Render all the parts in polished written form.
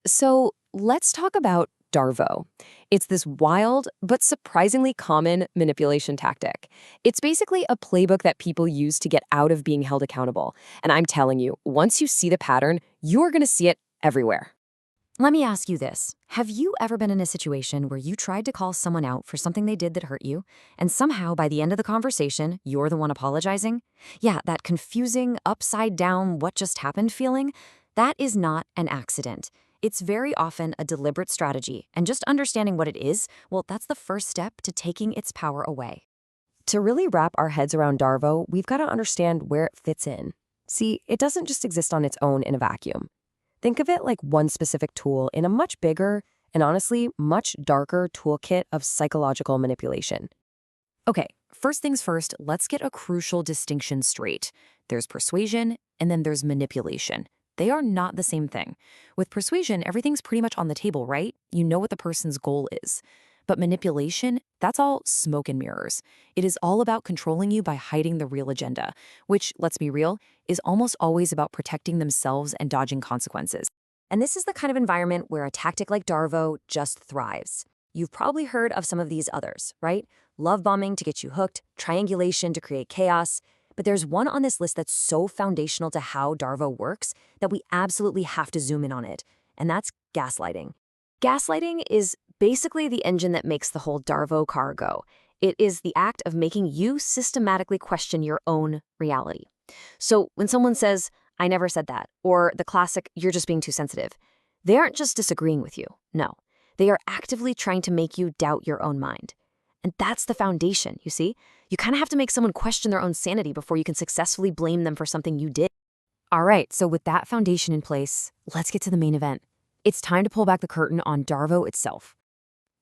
So let's talk about DARVO. It's this wild but surprisingly common manipulation tactic. It's basically a playbook that people use to get out of being held accountable. And I'm telling you, once you see the pattern, you're going to see it everywhere. Let me ask you this. Have you ever been in a situation where you tried to call someone out for something they did that hurt you, and somehow by the end of the conversation, you're the one apologizing? Yeah, that confusing, upside down, what just happened feeling? That is not an accident. It's very often a deliberate strategy, and just understanding what it is, well, that's the first step to taking its power away. To really wrap our heads around DARVO, we've got to understand where it fits in. See, it doesn't just exist on its own in a vacuum. Think of it like one specific tool in a much bigger and honestly much darker toolkit of psychological manipulation. Okay, first things first, let's get a crucial distinction straight. There's persuasion and then there's manipulation. They are not the same thing. With persuasion, everything's pretty much on the table, right? You know what the person's goal is. But manipulation, that's all smoke and mirrors. It is all about controlling you by hiding the real agenda, which, let's be real, is almost always about protecting themselves and dodging consequences. And this is the kind of environment where a tactic like Darvo just thrives. You've probably heard of some of these others, right? Love bombing to get you hooked, triangulation to create chaos. But there's one on this list that's so foundational to how Darvo works that we absolutely have to zoom in on it, and that's gaslighting. Gaslighting is basically the engine that makes the whole Darvo car go. It is the act of making you systematically question your own reality. So when someone says, I never said that, or the classic, you're just being too sensitive, they aren't just disagreeing with you. No, they are actively trying to make you doubt your own mind. And that's the foundation, you see? You kind of have to make someone question their own sanity before you can successfully blame them for something you did. All right, so with that foundation in place, let's get to the main event. It's time to pull back the curtain on DARVO itself.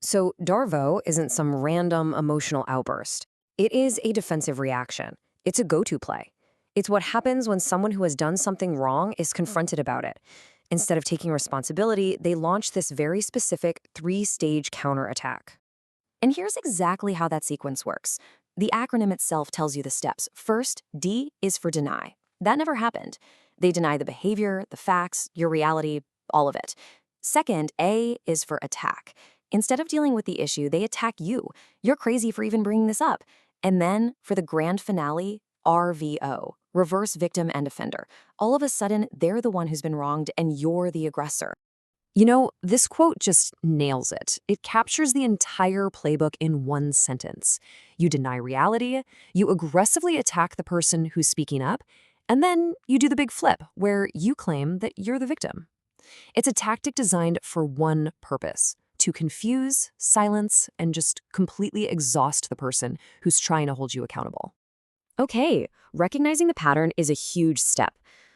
So DARVO isn't some random emotional outburst. It is a defensive reaction. It's a go-to play. It's what happens when someone who has done something wrong is confronted about it. Instead of taking responsibility, they launch this very specific three-stage counterattack. And here's exactly how that sequence works. The acronym itself tells you the steps. First, D is for deny. That never happened. They deny the behavior, the facts, your reality, all of it. Second, A is for attack. Instead of dealing with the issue, they attack you. You're crazy for even bringing this up. And then, for the grand finale, RVO, reverse victim and offender. All of a sudden, they're the one who's been wronged and you're the aggressor. You know, this quote just nails it. It captures the entire playbook in one sentence. You deny reality, you aggressively attack the person who's speaking up, and then you do the big flip, where you claim that you're the victim. It's a tactic designed for one purpose: to confuse, silence, and just completely exhaust the person who's trying to hold you accountable. Okay, recognizing the pattern is a huge step,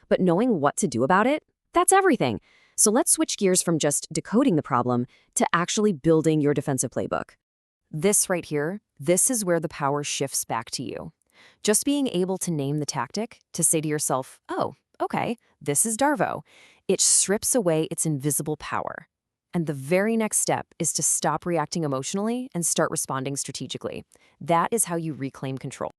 but knowing what to do about it, that's everything. So let's switch gears from just decoding the problem to actually building your defensive playbook. This right here, this is where the power shifts back to you. Just being able to name the tactic, to say to yourself, oh, okay, this is DARVO, it strips away its invisible power. And the very next step is to stop reacting emotionally and start responding strategically. That is how you reclaim control.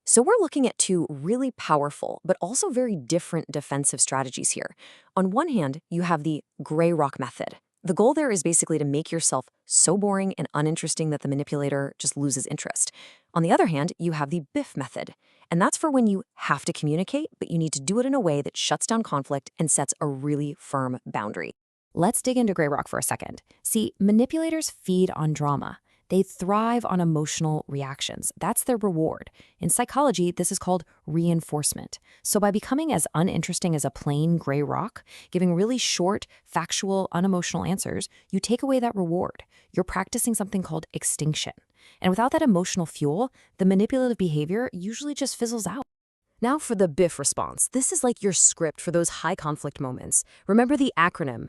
So we're looking at two really powerful, but also very different defensive strategies here. On one hand, you have the gray rock method. The goal there is basically to make yourself so boring and uninteresting that the manipulator just loses interest. On the other hand, you have the BIF method. And that's for when you have to communicate, but you need to do it in a way that shuts down conflict and sets a really firm boundary. Let's dig into gray rock for a second. See, manipulators feed on drama. They thrive on emotional reactions. That's their reward. In psychology, this is called reinforcement. So by becoming as uninteresting as a plain gray rock, giving really short, factual, unemotional answers, you take away that reward. You're practicing something called extinction. And without that emotional fuel, the manipulative behavior usually just fizzles out. Now for the BIF response. This is like your script for those high conflict moments. Remember the acronym.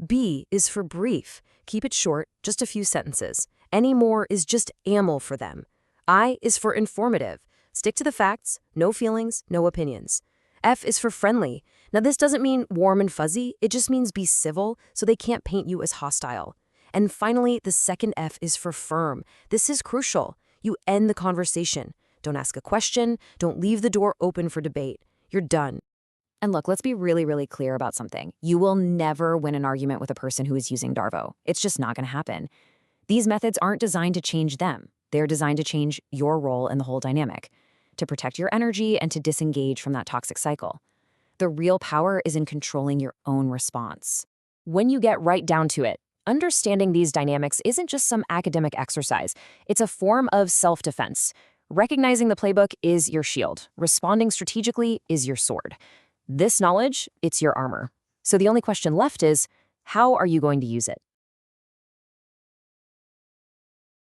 B is for brief. Keep it short, just a few sentences. Any more is just ammo for them. I is for informative. Stick to the facts, no feelings, no opinions. F is for friendly. Now this doesn't mean warm and fuzzy, it just means be civil so they can't paint you as hostile. And finally, the second F is for firm. This is crucial. You end the conversation. Don't ask a question, don't leave the door open for debate. You're done. And look, let's be really, really clear about something. You will never win an argument with a person who is using DARVO. It's just not going to happen. These methods aren't designed to change them. They're designed to change your role in the whole dynamic, to protect your energy and to disengage from that toxic cycle. The real power is in controlling your own response. When you get right down to it, understanding these dynamics isn't just some academic exercise. It's a form of self-defense. Recognizing the playbook is your shield. Responding strategically is your sword. This knowledge, it's your armor. So the only question left is, how are you going to use it?